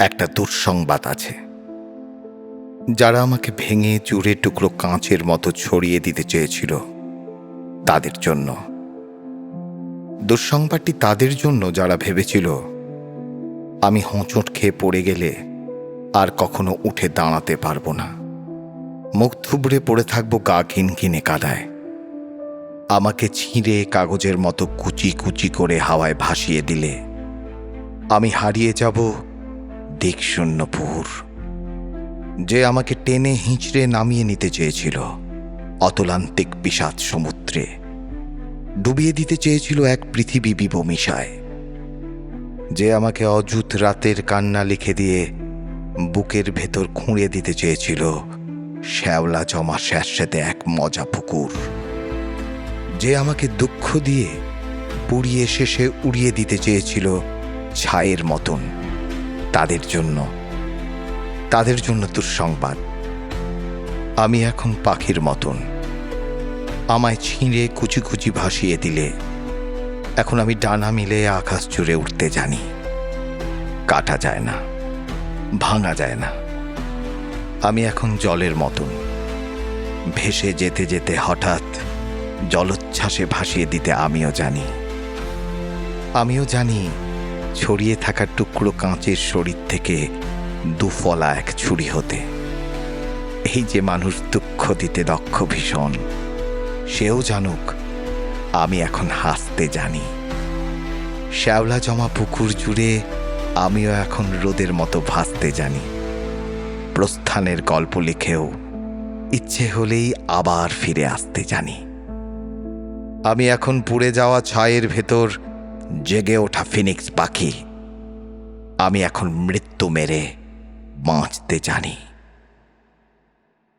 একটা দুঃসংবাদ আছে। যারা আমাকে ভেঙে চুরে টুকরো কাঁচের মতো ছড়িয়ে দিতে চেয়েছিল তাদের জন্য। দুঃসংবাদটি তাদের জন্য যারা ভেবেছিল আমি হোঁচট খেয়ে পড়ে গেলে আর কখনো উঠে দাঁড়াতে পারবো না, মুখ থুবড়ে পড়ে থাকবো গা ঘিনঘিনে কাদায়। আমাকে ছিঁড়ে কাগজের মতো কুচি কুচি করে হাওয়ায় ভাসিয়ে দিলে আমি হারিয়ে যাব দিকশূন্য পুর। যে আমাকে টেনে হিঁচড়ে নামিয়ে নিতে চেয়েছিল অতলান্তিক বিষাদ সমুদ্রে, ডুবিয়ে দিতে চেয়েছিল এক পৃথিবী বিবমিশায়। যে আমাকে অযুত রাতের কান্না লিখে দিয়ে বুকের ভেতর খুঁড়ে দিতে চেয়েছিল শ্যাওলা জমা স্যাঁতস্যাঁতে এক মজা পুকুর। যে আমাকে দুঃখ দিয়ে পুড়িয়ে শেষে উড়িয়ে দিতে চেয়েছিল ছায়ের মতন, তাদের জন্য দুঃসংবাদ। আমি এখন পাখির মতন। আমায় ছিঁড়ে কুচি কুচি ভাসিয়ে দিলে এখন আমি ডানা মিলে আকাশ জুড়ে উঠতে জানি। কাটা যায় না, ভাঙা যায় না। আমি এখন জলের মতন, ভেসে যেতে যেতে হঠাৎ জলোচ্ছ্বাসে ভাসিয়ে দিতে আমিও জানি ছড়িয়ে থাকা টুকরো কাঁচের শরীর থেকে দুফলা এক ছুরি হতে। এই যে মানুষ দুঃখ দিতে দক্ষ ভীষণ, সেও জানুক আমি এখন হাসতে জানি। শ্যাওলা জমা পুকুর জুড়ে আমিও এখন রোদের মতো ভাসতে জানি। প্রস্থানের গল্প লিখেও ইচ্ছে হলেই আবার ফিরে আসতে জানি। আমি এখন পুড়ে যাওয়া ছায়ের ভেতর জেগে ওঠা ফিনিক্স পাখি। আমি এখন মৃত্যু মেরে বাঁচতে জানি।